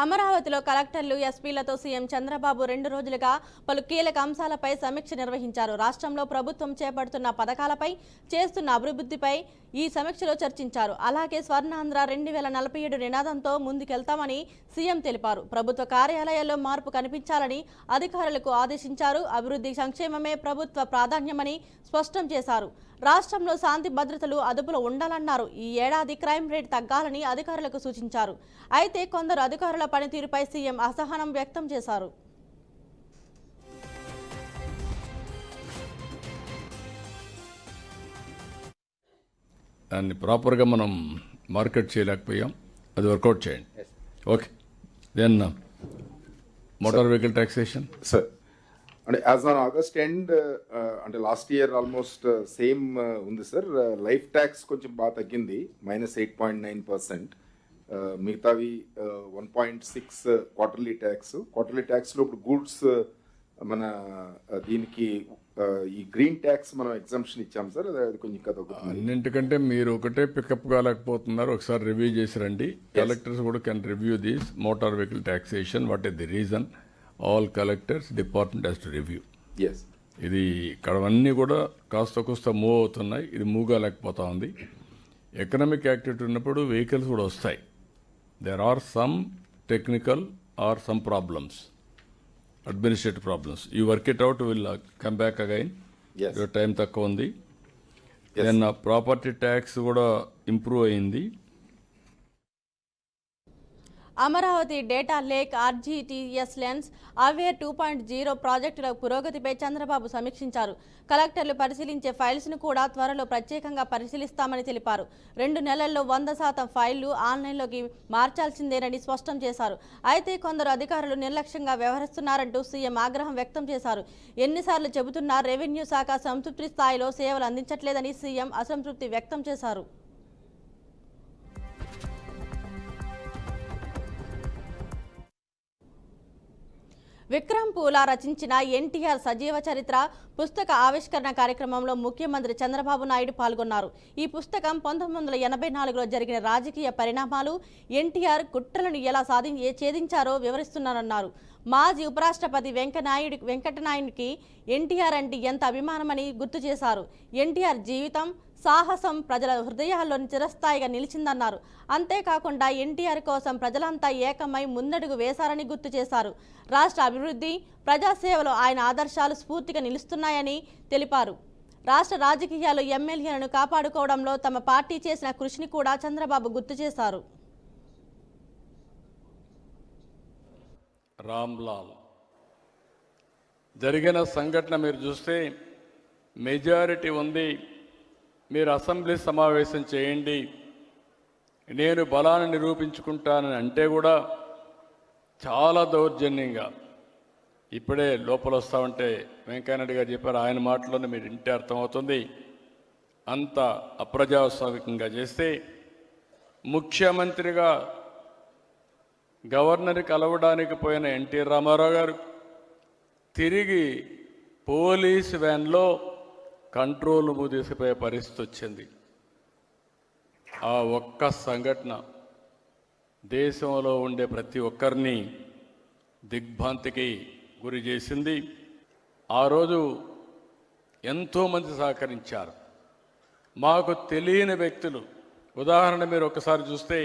అమరావతిలో కలెక్టర్లు ఎస్పీలతో సీఎం చంద్రబాబు 2 రోజులుగా పలు కీలక అంశాలపై సమీక్ష నిర్వహించారు. రాష్ట్రంలో ప్రభుత్వం చేపడుతున్న పథకాలపై, చేస్తున్న అభివృద్ధిపై ఈ సమీక్షలో చర్చించారు. అలాగే స్వర్ణాంధ్ర 2047 నినాదంతో ముందుకెళ్తామని సీఎం తెలిపారు. ప్రభుత్వ కార్యాలయాల్లో మార్పు కనిపించాలని అధికారులకు ఆదేశించారు. అభివృద్ధి సంక్షేమమే ప్రభుత్వ ప్రాధాన్యమని స్పష్టం చేశారు. రాష్ట్రంలో శాంతి భద్రతలు అదుపులో ఉండాలన్నారు. ఈ ఏడాది క్రైమ్ రేట్ తగ్గాలని అధికారులకు సూచించారు. అయితే కొందరు అధికారుల పనితీరుపై సీఎం అసహనం వ్యక్తం చేశారు. దాన్ని ప్రాపర్గా మనం మార్కెట్ చేయలేకపోయాం. అది వర్కౌట్ చేయండి. Okay, then motor vehicle taxation sir అంటే యాజ్ ఆన్ ఆగస్ట్ ఎండ్ అంటే లాస్ట్ ఇయర్ ఆల్మోస్ట్ సేమ్ ఉంది సార్. లైఫ్ ట్యాక్స్ కొంచెం బాగా తగ్గింది, -8.9%. మిగతావి 1.6 క్వార్టర్లీ ట్యాక్స్లో ఇప్పుడు గూడ్స్ మన దీనికి ఈ గ్రీన్ ట్యాక్స్ మనం ఎగ్జంప్షన్ ఇచ్చాం సార్. అది కొంచెం ఇంకా తగ్గుతుంది. అన్నింటికంటే మీరు ఒకటే పికప్ కాలేకపోతున్నారు. ఒకసారి రివ్యూ చేసి రండి. కలెక్టర్స్ కూడా can review this motor vehicle taxation. What is the reason? All collectors department has to review. ఇది ఇక్కడ అన్నీ కూడా కాస్త మూవ్ అవుతున్నాయి. ఇది మూవ్ కాలేకపోతా ఉంది. ఎకనామిక్ యాక్టివిటీ ఉన్నప్పుడు వెహికల్స్ కూడా వస్తాయి. There are some technical are some problems, administrative problems. You work it out, will come back again. Time తక్కువ ఉంది. దెన్ ప్రాపర్టీ ట్యాక్స్ కూడా ఇంప్రూవ్ అయింది. Amaravati data lake, RGTS lens, aware 2.0 ప్రాజెక్టుల పురోగతిపై చంద్రబాబు సమీక్షించారు. కలెక్టర్లు పరిశీలించే ఫైల్స్ను కూడా త్వరలో ప్రత్యేకంగా పరిశీలిస్తామని తెలిపారు. 2 నెలల్లో 100% ఫైళ్లు ఆన్లైన్లోకి మార్చాల్సిందేనని స్పష్టం చేశారు. అయితే కొందరు అధికారులు నిర్లక్ష్యంగా వ్యవహరిస్తున్నారంటూ సీఎం ఆగ్రహం వ్యక్తం చేశారు. ఎన్నిసార్లు చెబుతున్నా రెవెన్యూ శాఖ సంతృప్తి స్థాయిలో సేవలు అందించట్లేదని సీఎం అసంతృప్తి వ్యక్తం చేశారు. విక్రమ్ పూలా రచించిన ఎన్టీఆర్ సజీవ చరిత్ర పుస్తక ఆవిష్కరణ కార్యక్రమంలో ముఖ్యమంత్రి చంద్రబాబు నాయుడు పాల్గొన్నారు. ఈ పుస్తకం 1984లో జరిగిన రాజకీయ పరిణామాలు, ఎన్టీఆర్ కుట్రలను ఎలా ఛేదించారో వివరిస్తున్నారన్నారు. మాజీ ఉపరాష్ట్రపతి వెంకటనాయుడికి ఎన్టీఆర్ అంటే ఎంత అభిమానమని గుర్తు చేశారు. ఎన్టీఆర్ జీవితం, సాహసం ప్రజల హృదయాల్లో చిరస్థాయిగా నిలిచిందన్నారు. అంతేకాకుండా ఎన్టీఆర్ కోసం ప్రజలంతా ఏకమై ముందడుగు వేశారని గుర్తు చేశారు. రాష్ట్ర అభివృద్ధి, ప్రజాసేవలో ఆయన ఆదర్శాలు స్ఫూర్తిగా నిలుస్తున్నాయని తెలిపారు. రాష్ట్ర రాజకీయాల్లో ఎమ్మెల్యేలను కాపాడుకోవడంలో తమ పార్టీ చేసిన కృషిని కూడా చంద్రబాబు గుర్తు చేశారు. రామ్లాల్ జరిగిన సంఘటన మీరు చూస్తే మెజారిటీ ఉంది. మీరు అసెంబ్లీ సమావేశం చేయండి, నేను బలాన్ని నిరూపించుకుంటానని అంటే కూడా చాలా దౌర్జన్యంగా ఇప్పుడే లోపల వస్తామంటే వెంకయ్యనాయుడు గారు చెప్పారు, ఆయన మాటలోనే మీరు ఇంటే అర్థమవుతుంది. అంత అప్రజాస్వామికంగా చేస్తే ముఖ్యమంత్రిగా గవర్నర్ కలవడానికి పోయిన ఎన్టీ రామారావు గారు తిరిగి పోలీసు వ్యాన్లో కంట్రోల్ తీసుకుపోయే పరిస్థితి వచ్చింది. ఆ ఒక్క సంఘటన దేశంలో ఉండే ప్రతి ఒక్కరిని దిగ్భ్రాంతికి గురి చేసింది. ఆ రోజు ఎంతోమంది సహకరించారు. మాకు తెలియని వ్యక్తులు, ఉదాహరణ మీరు ఒకసారి చూస్తే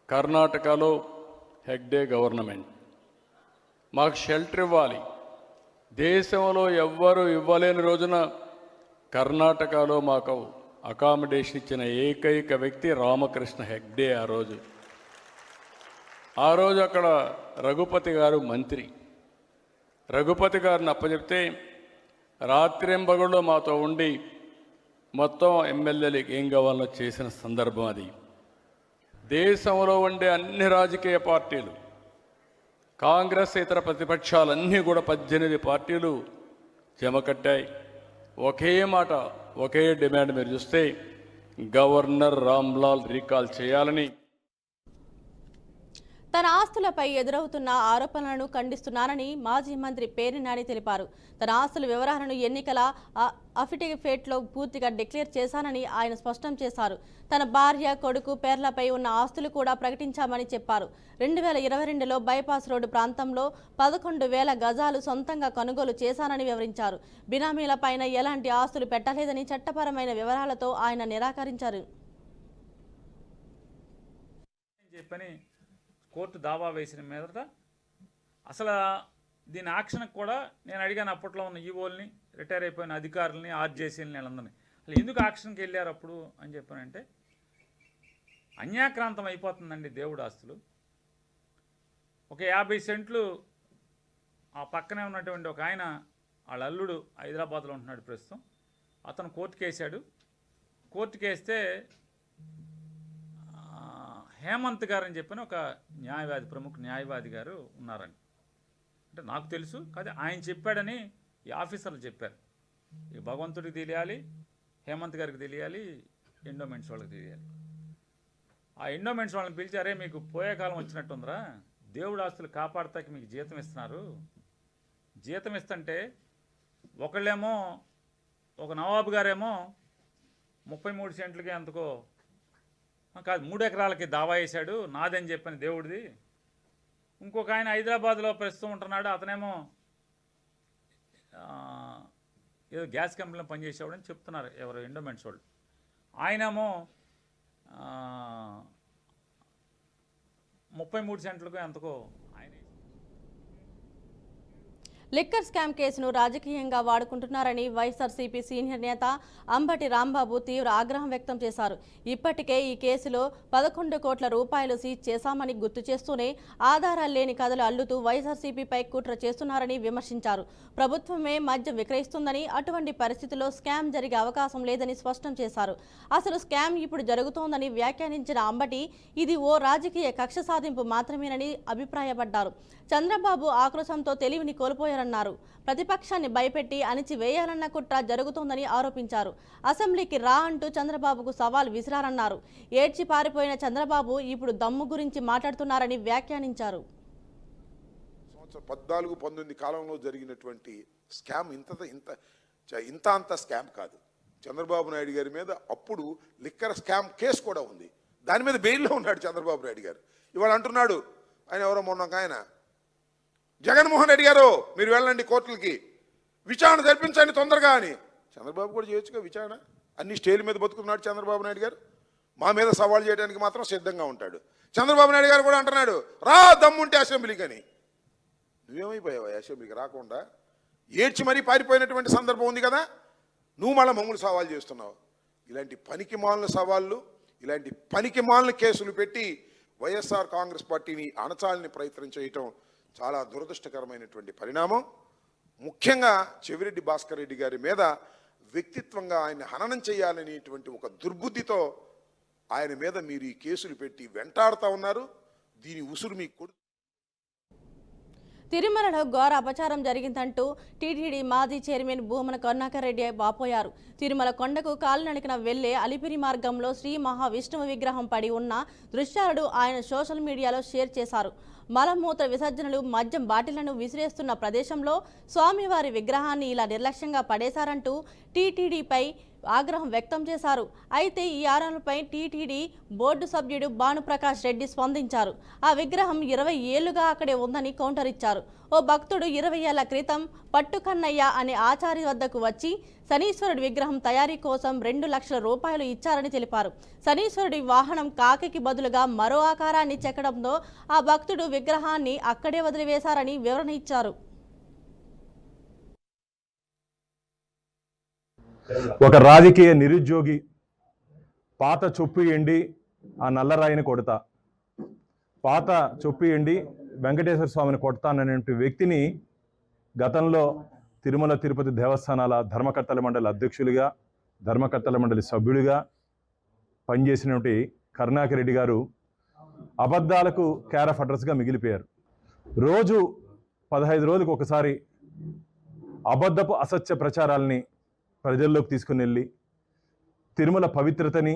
కర్ణాటకలో హెగ్డే గవర్నమెంట్ మాకు షెల్టర్ ఇవ్వాలి, దేశంలో ఎవ్వరూ ఇవ్వలేని రోజున కర్ణాటకలో మాకు అకామిడేషన్ ఇచ్చిన ఏకైక వ్యక్తి రామకృష్ణ హెగ్డే. ఆ రోజు అక్కడ రఘుపతి గారు మంత్రి. రఘుపతి గారిని అప్పచెప్తే రాత్రింబగళ్ళు మాతో ఉండి మొత్తం ఎమ్మెల్యేలకు ఏం కావాలో చేసిన సందర్భం అది. దేశంలో ఉండే అన్ని రాజకీయ పార్టీలు, కాంగ్రెస్ ఇతర ప్రతిపక్షాలన్నీ కూడా 18 పార్టీలు జమకట్టాయి. ఒకే మాట, ఒకే డిమాండ్ మీరు చూస్తే గవర్నర్ రామ్లాల్ రీకాల్ చేయాలని. తన ఆస్తులపై ఎదురవుతున్న ఆరోపణలను ఖండిస్తున్నానని మాజీ మంత్రి పేర్ని నాని తెలిపారు. తన ఆస్తుల వివరాలను ఎన్నికల అఫిడవిట్లో పూర్తిగా డిక్లేర్ చేశానని ఆయన స్పష్టం చేశారు. తన భార్య, కొడుకు పేర్లపై ఉన్న ఆస్తులు కూడా ప్రకటించామని చెప్పారు. 2022లో బైపాస్ రోడ్డు ప్రాంతంలో 11,000 గజాలు సొంతంగా కొనుగోలు చేశానని వివరించారు. బినామీలపైన ఎలాంటి ఆస్తులు పెట్టలేదని చట్టపరమైన వివరాలతో ఆయన నిరాకరించారు. కోర్టు దావా వేసిన మీదట అసలు దీని యాక్షన్కి కూడా నేను అడిగాను అప్పట్లో ఉన్న ఈవోల్ని, రిటైర్ అయిపోయిన అధికారులని, ఆర్జేసీలని, వీళ్ళందరినీ అసలు ఎందుకు యాక్షన్కి వెళ్ళారు అప్పుడు అని చెప్పానంటే, అన్యాక్రాంతం అయిపోతుందండి దేవుడు ఆస్తులు. ఒక 50 సెంట్లు ఆ పక్కనే ఉన్నటువంటి ఒక ఆయన, వాళ్ళ అల్లుడు హైదరాబాద్లో ఉంటున్నాడు ప్రస్తుతం, అతను కోర్టుకు వేసాడు. కోర్టుకు వేస్తే హేమంత్ గారు అని చెప్పిన ఒక న్యాయవాది, ప్రముఖ న్యాయవాది గారు ఉన్నారండి. అంటే నాకు తెలుసు, కాదు ఆయన చెప్పాడని ఈ ఆఫీసర్లు చెప్పారు. ఈ భగవంతుడికి తెలియాలి, హేమంత్ గారికి తెలియాలి, ఎండోమెంట్స్ వాళ్ళకి తెలియాలి. ఆ ఎండోమెంట్స్ వాళ్ళని పిలిచారే, మీకు పోయే కాలం వచ్చినట్టుందిరా, దేవుడు ఆస్తులు కాపాడతాకి మీకు జీతం ఇస్తున్నారు. జీతం ఇస్తుంటే ఒకళ్ళేమో, ఒక నవాబు గారేమో 33 సెంట్లకి ఎంతకో కాదు 3 ఎకరాలకి దావా వేశాడు, నాదని చెప్పిన దేవుడిది. ఇంకొక ఆయన హైదరాబాద్లో ప్రస్తుతం ఉంటున్నాడు, అతనేమో ఏదో గ్యాస్ కంపెనీలో పనిచేసేవాడని చెప్తున్నారు ఎవరు ఎండోమెంట్స్ వాళ్ళు. ఆయనేమో 33 సెంట్లకు ఎంతకో ఆయన. లిక్కర్ స్కామ్ కేసును రాజకీయంగా వాడుకుంటున్నారని వైఎస్ఆర్సీపీ సీనియర్ నేత అంబటి రాంబాబు తీవ్ర ఆగ్రహం వ్యక్తం చేశారు. ఇప్పటికే ఈ కేసులో 11 కోట్ల రూపాయలు సీజ్ చేశామని గుర్తు చేస్తూనే ఆధారాలు లేని కథలు అల్లుతూ వైఎస్ఆర్సీపీపై కుట్ర చేస్తున్నారని విమర్శించారు. ప్రభుత్వమే మద్యం విక్రయిస్తుందని, అటువంటి పరిస్థితుల్లో స్కామ్ జరిగే అవకాశం లేదని స్పష్టం చేశారు. అసలు స్కామ్ ఇప్పుడు జరుగుతోందని వ్యాఖ్యానించిన అంబటి ఇది ఓ రాజకీయ కక్ష సాధింపు మాత్రమేనని అభిప్రాయపడ్డారు. చంద్రబాబు ఆక్రోశంతో తెలివిని కోల్పోయారన్నారు. ప్రతిపక్షాన్ని భయపెట్టి అణిచివేయాలన్న కుట్ర జరుగుతోందని ఆరోపించారు. అసెంబ్లీకి రా అంటూ చంద్రబాబుకు సవాల్ విసిరారన్నారు. ఏడ్చి పారిపోయిన చంద్రబాబు ఇప్పుడు దమ్ము గురించి మాట్లాడుతున్నారని వ్యాఖ్యానించారు. 14-19 కాలంలో జరిగినటువంటి స్కామ్ అంత స్కామ్ కాదు. చంద్రబాబు నాయుడు గారి మీద అప్పుడు లిక్కర్ స్కామ్ కేసు కూడా ఉంది. దాని మీద బెయిల్లో ఉన్నాడు చంద్రబాబు నాయుడు గారు. ఇవాళ అంటున్నాడు ఆయన ఎవరో మొన్న ఆయన, జగన్మోహన్ రెడ్డి గారు మీరు వెళ్ళండి కోర్టులకి, విచారణ జరిపించండి తొందరగా అని. చంద్రబాబు కూడా చేయొచ్చుగా విచారణ. అన్ని స్టేల మీద బతుకుతున్నాడు చంద్రబాబు నాయుడు గారు. మా మీద సవాల్ చేయడానికి మాత్రం సిద్ధంగా ఉంటాడు. చంద్రబాబు నాయుడు గారు కూడా అంటున్నాడు రా దమ్ముంటే అసెంబ్లీకి అని. నువ్వేమైపోయావా అసెంబ్లీకి రాకుండా? ఏడ్చి మరీ పారిపోయినటువంటి సందర్భం ఉంది కదా, నువ్వు మళ్ళీ మమ్మల్ని సవాల్ చేస్తున్నావు. ఇలాంటి పనికి మాలిన సవాళ్ళు, ఇలాంటి పనికి మాలిన కేసులు పెట్టి వైఎస్ఆర్ కాంగ్రెస్ పార్టీని అణచాలని ప్రయత్నం చేయటం చాలా దురదృష్టకరమైనటువంటి పరిణామం. ముఖ్యంగా చెవిరెడ్డి భాస్కర్ రెడ్డి గారి మీద వ్యక్తిత్వంగా ఆయన హననం చేయాలనేటువంటి ఒక దుర్బుద్ధితో ఆయన మీద మీరు ఈ కేసులు పెట్టి వెంటాడుతూ ఉన్నారు. దీని ఉసురు మీకు తిరుమలలో ఘోర అపచారం జరిగిందంటూ టీటీడీ మాజీ చైర్మన్ భూమన కరుణాకర్ రెడ్డి వాపోయారు. తిరుమల కొండకు కాలినడకన వెళ్లే అలిపిరి మార్గంలో శ్రీ మహావిష్ణువు విగ్రహం పడి ఉన్న దృశ్యాలను ఆయన సోషల్ మీడియాలో షేర్ చేశారు. మలమూత్ర విసర్జనలు, మద్యం బాటిళ్లను విసిరేస్తున్న ప్రదేశంలో స్వామివారి విగ్రహాన్ని ఇలా నిర్లక్ష్యంగా పడేశారంటూ టీటీడీపై ఆగ్రహం వ్యక్తం చేశారు. అయితే ఈ ఆరోపణలపై టీటీడీ బోర్డు సభ్యుడు భానుప్రకాష్ రెడ్డి స్పందించారు. ఆ విగ్రహం 20 ఏళ్లుగా అక్కడే ఉందని కౌంటర్ ఇచ్చారు. ఓ భక్తుడు 20 ఏళ్ల క్రితం పట్టుకన్నయ్య అనే ఆచారి వద్దకు వచ్చి శనీశ్వరుడి విగ్రహం తయారీ కోసం 2 లక్షల రూపాయలు ఇచ్చారని తెలిపారు. శనీశ్వరుడి వాహనం కాకికి బదులుగా మరో ఆకారాన్ని చెక్కడంతో ఆ భక్తుడు విగ్రహాన్ని అక్కడే వదిలివేశారని వివరణ ఇచ్చారు. ఒక రాజకీయ నిరుద్యోగి పాత చొప్పు ఎండి ఆ నల్లరాయిని కొడతా, పాత చొప్పు ఎండి వెంకటేశ్వర స్వామిని కొడతాననే వ్యక్తిని గతంలో తిరుమల తిరుపతి దేవస్థానాల ధర్మకర్తల మండలి అధ్యక్షులుగా, ధర్మకర్తల మండలి సభ్యులుగా పనిచేసినటువంటి కరుణాకర్ రెడ్డి గారు అబద్ధాలకు క్యార్ ఆఫ్ అడ్రస్గా మిగిలిపోయారు. రోజు 15 రోజులకు ఒకసారి అబద్ధపు అసత్య ప్రచారాలని ప్రజల్లోకి తీసుకుని వెళ్ళి తిరుమల పవిత్రతని,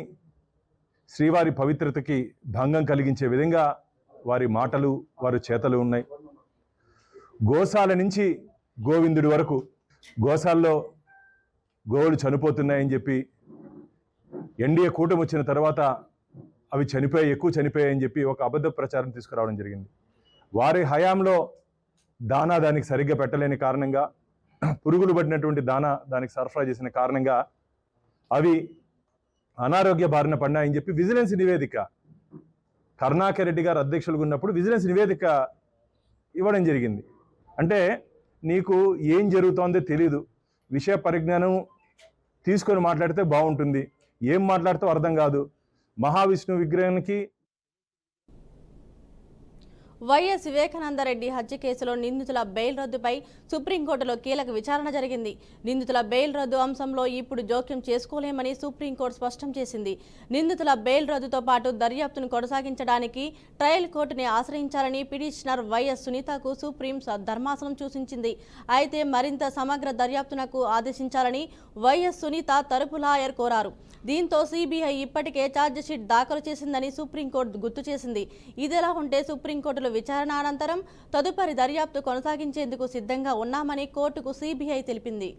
శ్రీవారి పవిత్రతకి భంగం కలిగించే విధంగా వారి మాటలు, వారి చేతలు ఉన్నాయి. గోశాల నుంచి గోవిందుడి వరకు గోశాల్లో గోవులు చనిపోతున్నాయని చెప్పి ఎన్డీఏ కూటమి వచ్చిన తర్వాత అవి ఎక్కువ చనిపోయాయని చెప్పి ఒక అబద్ధ ప్రచారం తీసుకురావడం జరిగింది. వారి హయాంలో దానా దానికి సరిగ్గా పెట్టలేని కారణంగా, పురుగులు పడినటువంటి దానా దానికి సరఫరా చేసిన కారణంగా అవి అనారోగ్య బారిన పడినాయని చెప్పి విజిలెన్స్ నివేదిక, కరుణాకర్ రెడ్డి గారు అధ్యక్షులుగా ఉన్నప్పుడు విజిలెన్స్ నివేదిక ఇవ్వడం జరిగింది. అంటే నీకు ఏం జరుగుతోందో తెలీదు, విషయ పరిజ్ఞానం తీసుకొని మాట్లాడితే బాగుంటుంది, ఏం మాట్లాడితే అర్థం కాదు. మహావిష్ణు విగ్రహానికి వైఎస్ వివేకానందరెడ్డి హత్య కేసులో నిందితుల బెయిల్ రద్దుపై సుప్రీంకోర్టులో కీలక విచారణ జరిగింది. నిందితుల బెయిల్ రద్దు అంశంలో ఇప్పుడు జోక్యం చేసుకోలేమని సుప్రీంకోర్టు స్పష్టం చేసింది. నిందితుల బెయిల్ రద్దుతో పాటు దర్యాప్తును కొనసాగించడానికి ట్రయల్ కోర్టుని ఆశ్రయించాలని పిటిషనర్ వైఎస్ సునీతకు సుప్రీం ధర్మాసనం సూచించింది. అయితే మరింత సమగ్ర దర్యాప్తునకు ఆదేశించాలని వైఎస్ సునీత తరపు లాయర్ కోరారు. దీంతో సిబిఐ ఇప్పటికే ఛార్జిషీట్ దాఖలు చేసిందని సుప్రీంకోర్టు గుర్తు చేసింది. ఇదిలా ఉంటే సుప్రీంకోర్టులో విచారణ అనంతరం తదుపరి దర్యాప్తు కొనసాగించేందుకు సిద్ధంగా ఉన్నామని కోర్టుకు సిబిఐ తెలిపింది.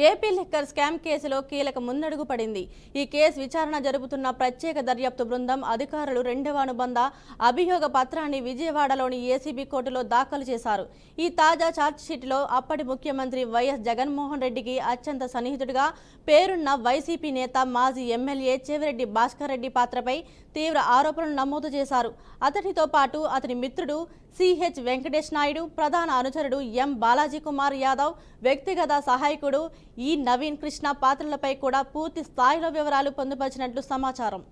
ఏపీ లిక్కర్ స్కామ్ కేసులో కీలక ముందడుగు పడింది. ఈ కేసు విచారణ జరుపుతున్న ప్రత్యేక దర్యాప్తు బృందం అధికారులు రెండవ అనుబంధ అభియోగ పత్రాన్ని విజయవాడలోని ఏసీబీ కోర్టులో దాఖలు చేశారు. ఈ తాజా ఛార్జ్షీట్లో అప్పటి ముఖ్యమంత్రి వైఎస్ జగన్మోహన్ రెడ్డికి అత్యంత సన్నిహితుడిగా పేరున్న వైసీపీ నేత మాజీ ఎమ్మెల్యే చెవిరెడ్డి భాస్కర్ రెడ్డి పాత్రపై తీవ్ర ఆరోపణలు నమోదు చేశారు. అతనితో పాటు అతని మిత్రుడు సిహెచ్ వెంకటేష్ నాయుడు, ప్రధాన అనుచరుడు ఎం బాలాజీ కుమార్ యాదవ్, వ్యక్తిగత సహాయకుడు ఈ నవీన్ కృష్ణ పాత్రలపై కూడా పూర్తి స్థాయిలో వివరాలు పొందుపరిచినట్లు సమాచారం.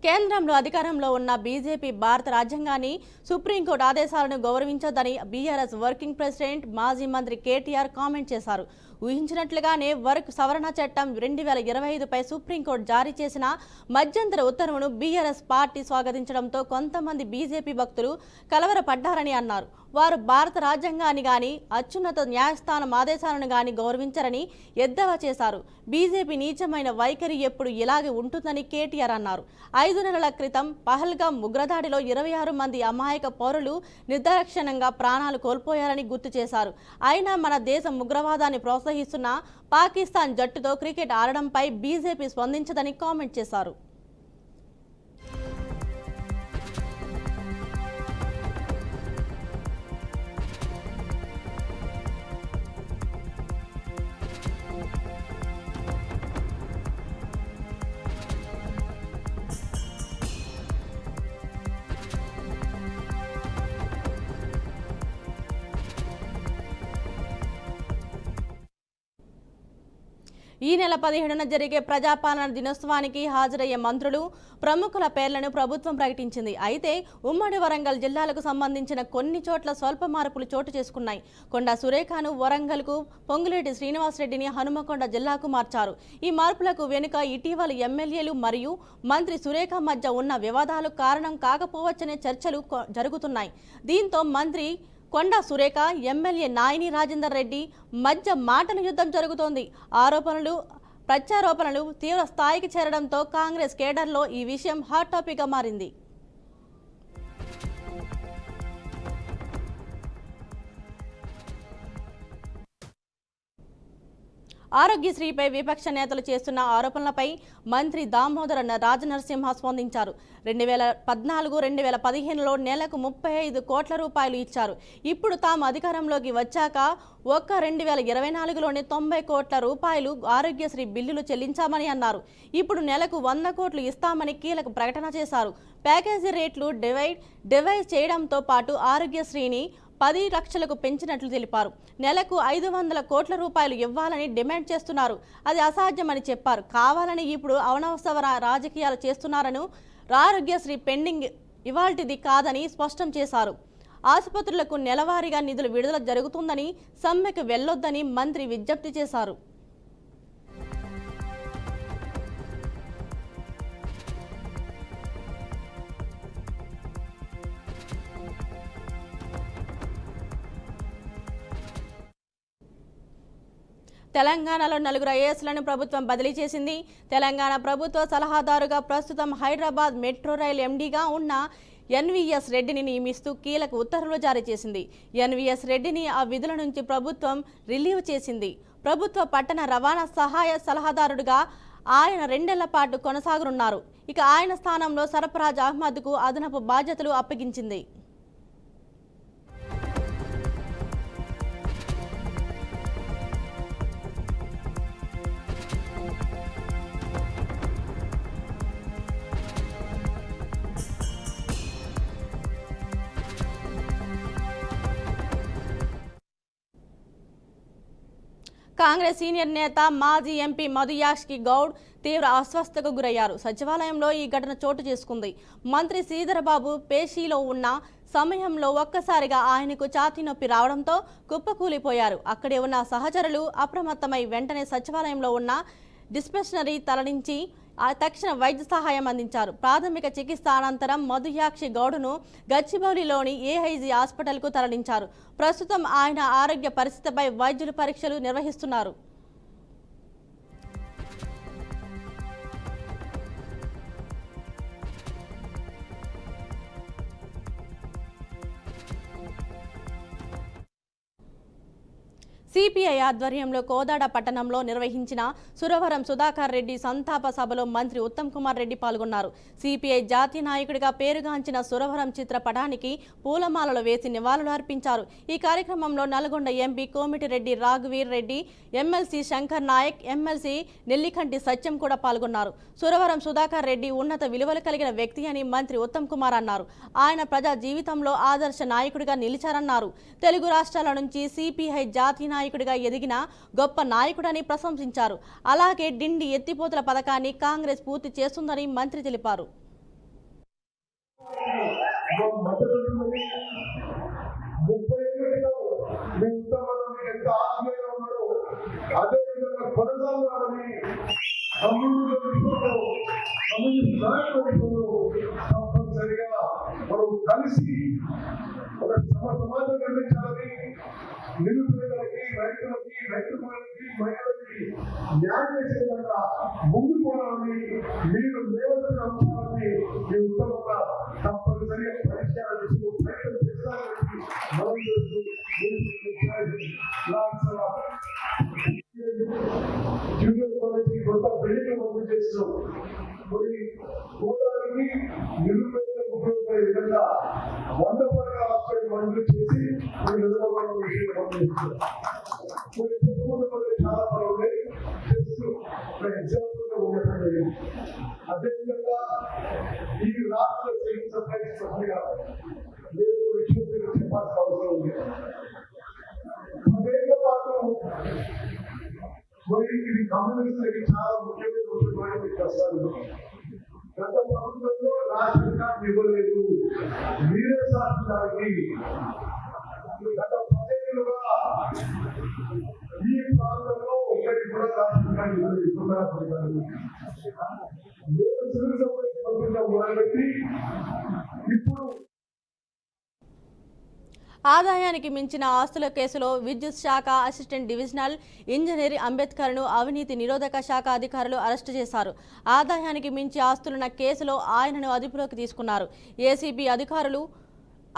కేంద్రంలో అధికారంలో ఉన్న బీజేపీ భారత రాజ్యాంగాన్ని, సుప్రీంకోర్టు ఆదేశాలను గౌరవించొద్దని బీఆర్ఎస్ వర్కింగ్ ప్రెసిడెంట్ మాజీ మంత్రి కేటీఆర్ కామెంట్ చేశారు. ఊహించినట్లుగానే వర్క్ సవరణ చట్టం 2025పై సుప్రీంకోర్టు జారీ చేసిన మధ్యంతర ఉత్తర్వును బీఆర్ఎస్ పార్టీ స్వాగతించడంతో కొంతమంది బీజేపీ భక్తులు కలవరపడ్డారని అన్నారు. వారు భారత రాజ్యాంగాన్ని గాని, అత్యున్నత న్యాయస్థానం ఆదేశాలను గాని గౌరవించరని ఎద్దేవా చేశారు. బీజేపీ నీచమైన వైఖరి ఎప్పుడు ఇలాగే ఉంటుందని కేటీఆర్ అన్నారు. 5 నెలల క్రితం పహల్గాం ఉగ్రదాడిలో 26 మంది అమాయక పౌరులు నిర్దాక్షిణ్యంగా ప్రాణాలు కోల్పోయారని గుర్తు చేశారు. అయినా మన దేశం ఉగ్రవాదాన్ని ప్రోత్సహిస్తున్న పాకిస్తాన్ జట్టుతో క్రికెట్ ఆడడంపై బీజేపీ స్పందించదని కామెంట్ చేశారు. ఈ నెల 17న జరిగే ప్రజాపాలన దినోత్సవానికి హాజరయ్యే మంత్రులు, ప్రముఖుల పేర్లను ప్రభుత్వం ప్రకటించింది. అయితే ఉమ్మడి వరంగల్ జిల్లాలకు సంబంధించిన కొన్ని చోట్ల స్వల్ప మార్పులు చోటు చేసుకున్నాయి. కొండా సురేఖను వరంగల్కు, పొంగులేటి శ్రీనివాసరెడ్డిని హనుమకొండ జిల్లాకు మార్చారు. ఈ మార్పులకు వెనుక ఇటీవల ఎమ్మెల్యేలు మరియు మంత్రి సురేఖ మధ్య ఉన్న వివాదాలు కారణం కాకపోవచ్చనే చర్చలు జరుగుతున్నాయి. దీంతో మంత్రి కొండా సురేఖ, ఎమ్మెల్యే నాయిని రాజేందర్ రెడ్డి మధ్య మాటల యుద్ధం జరుగుతోంది. ఆరోపణలు, ప్రత్యారోపణలు తీవ్ర స్థాయికి చేరడంతో కాంగ్రెస్ కేడర్లో ఈ విషయం హాట్ టాపిక్గా మారింది. ఆరోగ్యశ్రీపై విపక్ష నేతలు చేస్తున్న ఆరోపణలపై మంత్రి దామోదర రాజనరసింహ స్పందించారు. 2014-2015లో నెలకు 35 కోట్ల రూపాయలు ఇచ్చారు. ఇప్పుడు తాము అధికారంలోకి వచ్చాక ఒక్క 2024లోనే 90 కోట్ల రూపాయలు ఆరోగ్యశ్రీ బిల్లులు చెల్లించామని అన్నారు. ఇప్పుడు నెలకు 100 కోట్లు ఇస్తామని కీలక ప్రకటన చేశారు. ప్యాకేజీ రేట్లు డివైడ్ చేయడంతో పాటు ఆరోగ్యశ్రీని 10 లక్షలకు పెంచినట్లు తెలిపారు. నెలకు 500 కోట్ల రూపాయలు ఇవ్వాలని డిమాండ్ చేస్తున్నారు. అది అసాధ్యమని చెప్పారు. కావాలని ఇప్పుడు అనవసర రాజకీయాలు చేస్తున్నారని, ఆరోగ్యశ్రీ పెండింగ్ ఇవాల్టిది కాదని స్పష్టం చేశారు. ఆసుపత్రులకు నెలవారీగా నిధులు విడుదల జరుగుతుందని, సమ్మెకు వెళ్లొద్దని మంత్రి విజ్ఞప్తి చేశారు. తెలంగాణలో 4 ఐఏఎస్లను ప్రభుత్వం బదిలీ చేసింది. తెలంగాణ ప్రభుత్వ సలహాదారుగా ప్రస్తుతం హైదరాబాద్ మెట్రో రైల్ ఎండీగా ఉన్న ఎన్వీఎస్ రెడ్డిని నియమిస్తూ కీలక ఉత్తర్వులు జారీ చేసింది. ఎన్వీఎస్ రెడ్డిని ఆ విధుల నుంచి ప్రభుత్వం రిలీవ్ చేసింది. ప్రభుత్వ పట్టణ రవాణా సహాయ సలహాదారుడిగా ఆయన 2 నెలల పాటు కొనసాగనున్నారు. ఇక ఆయన స్థానంలో సర్ఫరాజ్ అహ్మద్కు అదనపు బాధ్యతలు అప్పగించింది. కాంగ్రెస్ సీనియర్ నేత మాజీ ఎంపీ మధుయాష్కి గౌడ్ తీవ్ర అస్వస్థతకు గురయ్యారు. సచివాలయంలో ఈ ఘటన చోటు చేసుకుంది. మంత్రి శ్రీధరబాబు పేషీలో ఉన్న సమయంలో ఒక్కసారిగా ఆయనకు ఛాతీ నొప్పి రావడంతో కుప్పకూలిపోయారు. అక్కడే ఉన్న సహచరులు అప్రమత్తమై వెంటనే సచివాలయంలో ఉన్న డిస్పెన్సరీ తరలించి తక్షణ వైద్య సహాయం అందించారు. ప్రాథమిక చికిత్స అనంతరం మధుయాక్షి గౌడును గచ్చిబౌలిలోని ఏఐజీ హాస్పిటల్కు తరలించారు. ప్రస్తుతం ఆయన ఆరోగ్య పరిస్థితిపై వైద్యులు పరీక్షలు నిర్వహిస్తున్నారు. సిపిఐ ఆధ్వర్యంలో కోదాడ పట్టణంలో నిర్వహించిన సురవరం సుధాకర్ రెడ్డి సంతాప సభలో మంత్రి ఉత్తమ్ కుమార్ రెడ్డి పాల్గొన్నారు. సిపిఐ జాతీయ నాయకుడిగా పేరుగాంచిన సురవరం చిత్రపటానికి పూలమాలలు వేసి నివాళులు అర్పించారు. ఈ కార్యక్రమంలో నల్గొండ ఎంపీ కోమిటిరెడ్డి రాఘవీర్ రెడ్డి, ఎమ్మెల్సీ శంకర్ నాయక్, ఎమ్మెల్సీ నెల్లికంటి సత్యం కూడా పాల్గొన్నారు. సురవరం సుధాకర్ రెడ్డి ఉన్నత విలువలు కలిగిన వ్యక్తి అని మంత్రి ఉత్తమ్ కుమార్ అన్నారు. ఆయన ప్రజా జీవితంలో ఆదర్శ నాయకుడిగా నిలిచారన్నారు. తెలుగు రాష్ట్రాల నుంచి సిపిఐ జాతీయ నాయకుడిగా ఎదిగిన గొప్ప నాయకుడని ప్రశంసించారు. అలాగే డిండి ఎత్తిపోతల పథకాన్ని కాంగ్రెస్ పూర్తి చేస్తుందని మంత్రి తెలిపారు. నిరుపేదలకి, రైతులకి, రైతులకి, మహిళలకి న్యాయం చేసే విధంగా ముందు పోవాలని మీరు లేవనెత్తిన అంశాలని మీ ఉత్తమంగా తప్పనిసరిగా పరిష్కారం చేస్తూ ప్రయత్నం చేస్తారని మనం చేస్తూ జూనియర్ కాలేజీ కొత్త బిల్డింగ్ ఓపెన్ చేస్తున్నాం. కొన్ని గోదావరికి నిరుపేదలకు ఉపయోగపడే విధంగా 100 పడగల హాస్పిటల్ మంజూరు చేసి కొన్ని నిలబడిన విషయం గమనిస్తున్నాం. కొన్ని పెట్టుబడులు చాలా బాగున్నాయి. ఎగ్జాంపుల్ గా ఉన్నటువంటి అదేవిధంగా ఈ రాష్ట్ర సివిల్ సప్లైస్ సభ్యుగా నేను విషయం మీద చెప్పాల్సిన అవసరం ఉంది. 10 ఏళ్ల పాటు మరి ఇది కమ్యూనిస్టులకి చాలా ముఖ్యమైన కష్టాలు. గత ప్రభుత్వంలో రేషన్ కార్డు ఇవ్వలేదు. మీరే సాధించడానికి గత 10 ఏళ్లుగా ఈ ప్రాంతంలో ఒకటి కూడా రేషన్ కార్డు ఇవ్వలేదు. నేను సివిల్ సప్లైస్ ప్రభుత్వం మొదలుపెట్టి ఇప్పుడు ఆదాయానికి మించిన ఆస్తుల కేసులో విద్యుత్ శాఖ అసిస్టెంట్ డివిజనల్ ఇంజనీర్ అంబేద్కర్ను అవినీతి నిరోధక శాఖ అధికారులు అరెస్టు చేశారు. ఆదాయానికి మించి ఆస్తులున్న కేసులో ఆయనను అదుపులోకి తీసుకున్నారు. ఏసీబీ అధికారులు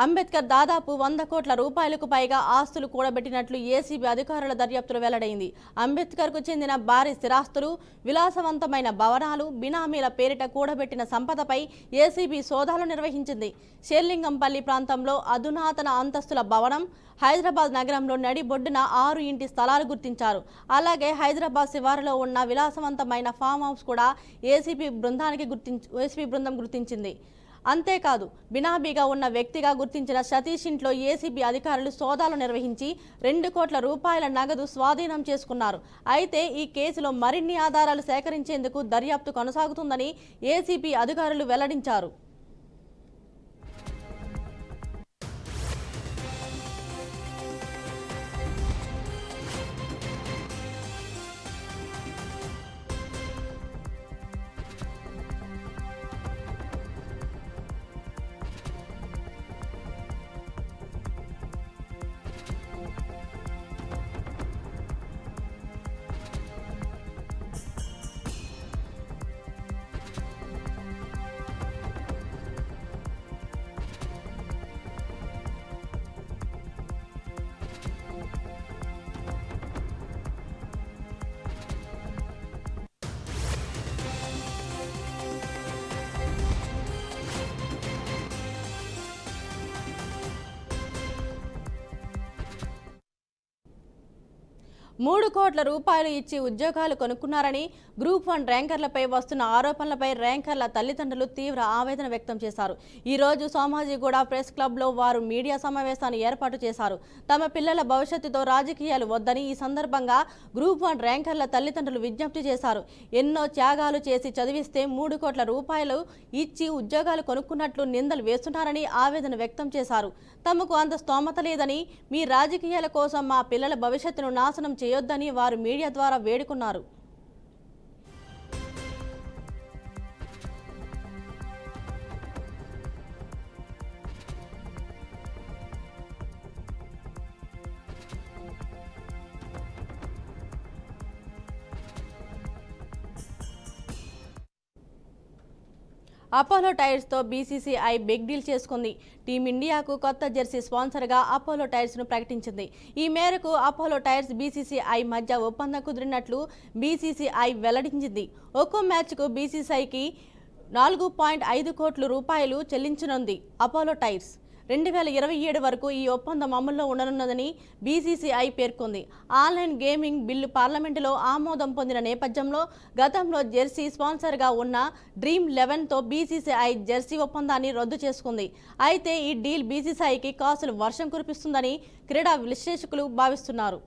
అంబేద్కర్ దాదాపు 100 కోట్ల రూపాయలకు పైగా ఆస్తులు కూడబెట్టినట్లు ఏసీబీ అధికారుల దర్యాప్తులో వెల్లడైంది. అంబేద్కర్కు చెందిన భారీ స్థిరాస్తులు, విలాసవంతమైన భవనాలు, బినామీల పేరిట కూడబెట్టిన సంపదపై ఏసీబీ సోదాలు నిర్వహించింది. షేర్లింగంపల్లి ప్రాంతంలో అధునాతన అంతస్తుల భవనం, హైదరాబాద్ నగరంలో నడిబొడ్డున 6 ఇంటి స్థలాలు గుర్తించారు. అలాగే హైదరాబాద్ శివారులో ఉన్న విలాసవంతమైన ఫామ్ హౌస్ కూడా ఏసీబీ బృందం గుర్తించింది. అంతేకాదు, బినామీగా ఉన్న వ్యక్తిగా గుర్తించిన సతీష్ ఇంట్లో ఏసీబీ అధికారులు సోదాలు నిర్వహించి 2 కోట్ల రూపాయల నగదు స్వాధీనం చేసుకున్నారు. అయితే ఈ కేసులో మరిన్ని ఆధారాలు సేకరించేందుకు దర్యాప్తు కొనసాగుతుందని ఏసీబీ అధికారులు వెల్లడించారు. $3 కోట్ల ఇచ్చి ఉద్యోగాలు కొనుక్కున్నారని గ్రూప్ 1 ర్యాంకర్లపై వస్తున్న ఆరోపణలపై ర్యాంకర్ల తల్లిదండ్రులు తీవ్ర ఆవేదన వ్యక్తం చేశారు. ఈ రోజు సోమాజిగూడ ప్రెస్ క్లబ్లో వారు మీడియా సమావేశాన్ని ఏర్పాటు చేశారు. తమ పిల్లల భవిష్యత్తుతో రాజకీయాలు వద్దని ఈ సందర్భంగా గ్రూప్ 1 ర్యాంకర్ల తల్లిదండ్రులు విజ్ఞప్తి చేశారు. ఎన్నో త్యాగాలు చేసి చదివిస్తే $3 కోట్ల ఇచ్చి ఉద్యోగాలు కొనుక్కున్నట్లు నిందలు వేస్తున్నారని ఆవేదన వ్యక్తం చేశారు. తమకు అంత స్తోమత లేదని, మీ రాజకీయాల కోసం మా పిల్లల భవిష్యత్తును నాశనం చేయొద్దని వారు మీడియా ద్వారా వేడుకున్నారు. అపోలో టైర్స్తో బీసీసీఐ బిగ్ డీల్ చేసుకుంది. టీమిండియాకు కొత్త జెర్సీ స్పాన్సర్గా అపోలో టైర్స్ను ప్రకటించింది. ఈ మేరకు అపోలో టైర్స్ బీసీసీఐ మధ్య ఒప్పందం కుదిరినట్లు బీసీసీఐ వెల్లడించింది. ఒక్కో మ్యాచ్కు బీసీసీఐకి $4.5 కోట్ల చెల్లించనుంది అపోలో టైర్స్. 2027 వరకు ఈ ఒప్పందం అమల్లో ఉండనున్నదని బీసీసీఐ పేర్కొంది. ఆన్లైన్ గేమింగ్ బిల్లు పార్లమెంటులో ఆమోదం పొందిన నేపథ్యంలో గతంలో జెర్సీ స్పాన్సర్గా ఉన్న డ్రీమ్ 11తో బీసీసీఐ జెర్సీ ఒప్పందాన్ని రద్దు చేసుకుంది. అయితే ఈ డీల్ బీసీసీఐకి కాసులు వర్షం కురిపిస్తుందని క్రీడా విశ్లేషకులు భావిస్తున్నారు.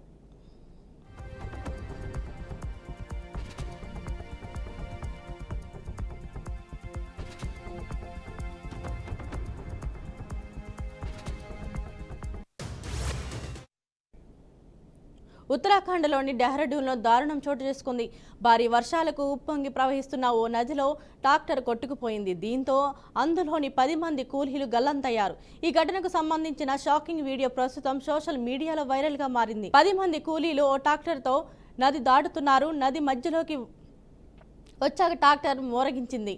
ఉత్తరాఖండ్లోని డెహ్రాడూన్లో దారుణం చోటు చేసుకుంది. భారీ వర్షాలకు ఉప్పొంగి ప్రవహిస్తున్న ఓ నదిలో ట్రాక్టర్ కొట్టుకుపోయింది. దీంతో అందులోని 10 మంది కూలీలు గల్లంతయ్యారు. ఈ ఘటనకు సంబంధించిన షాకింగ్ వీడియో ప్రస్తుతం సోషల్ మీడియాలో వైరల్గా మారింది. 10 మంది కూలీలు ఓ ట్రాక్టర్తో నది దాటుతున్నారు. నది మధ్యలోకి వచ్చాక ట్రాక్టర్ మోరగించింది.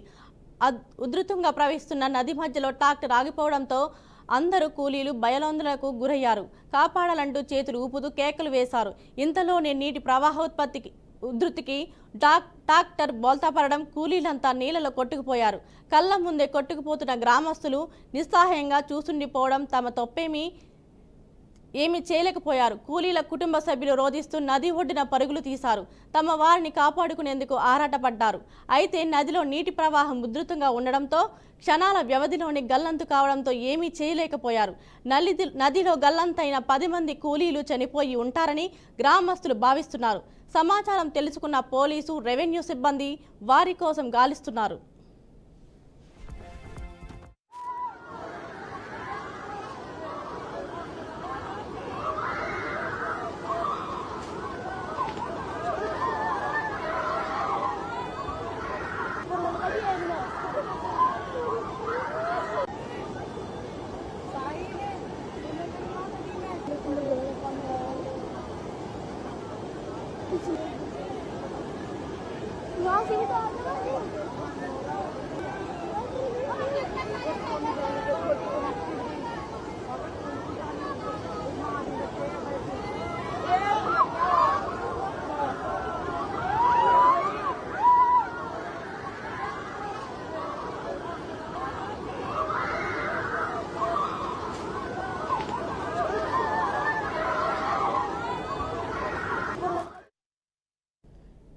ఉధృతంగా ప్రవహిస్తున్న నది మధ్యలో ట్రాక్టర్ ఆగిపోవడంతో అందరూ కూలీలు భయాందోళనకు గురయ్యారు. కాపాడాలంటూ చేతులు ఊపుతూ కేకలు వేశారు. ఇంతలోనే నీటి ప్రవాహ ఉధృతికి ట్రాక్టర్ బోల్తాపడడం, కూలీలంతా నీళ్లలో కొట్టుకుపోయారు. కళ్ళ ముందే కొట్టుకుపోతున్న గ్రామస్తులు నిస్సహాయంగా చూస్తుండిపోవడం, తమ తప్పేమీ చేయలేకపోయారు. కూలీల కుటుంబ సభ్యులు రోధిస్తూ నది ఒడ్డున పరుగులు తీశారు. తమ వారిని కాపాడుకునేందుకు ఆరాటపడ్డారు. అయితే నదిలో నీటి ప్రవాహం ఉధృతంగా ఉండడంతో క్షణాల వ్యవధిలోని గల్లంతు కావడంతో ఏమీ చేయలేకపోయారు. నదిలో గల్లంతైన 10 మంది కూలీలు చనిపోయి ఉంటారని గ్రామస్తులు భావిస్తున్నారు. సమాచారం తెలుసుకున్న పోలీసు, రెవెన్యూ సిబ్బంది వారి కోసం గాలిస్తున్నారు.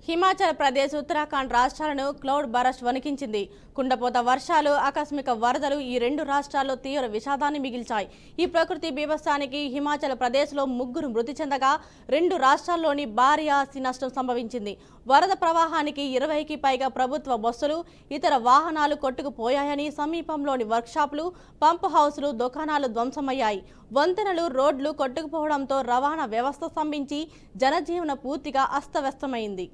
హిమాచల్ ప్రదేశ్, ఉత్తరాఖండ్ రాష్ట్రాలను క్లౌడ్ బరస్ట్ వణికించింది. కుండపోత వర్షాలు, ఆకస్మిక వరదలు ఈ రెండు రాష్ట్రాల్లో తీవ్ర విషాదాన్ని మిగిల్చాయి. ఈ ప్రకృతి బీభత్సానికి హిమాచల్ ప్రదేశ్లో 3 మృతి చెందగా 2 రాష్ట్రాల్లోని భారీ ఆస్తి నష్టం సంభవించింది. వరద ప్రవాహానికి 20కి పైగా ప్రభుత్వ బస్సులు, ఇతర వాహనాలు కొట్టుకుపోయాయని, సమీపంలోని వర్క్షాపులు, పంప్ హౌస్లు, దుకాణాలు ధ్వంసమయ్యాయి. వంతెనలు, రోడ్లు కొట్టుకుపోవడంతో రవాణా వ్యవస్థ స్తంభించి జనజీవన పూర్తిగా అస్తవ్యస్తమైంది.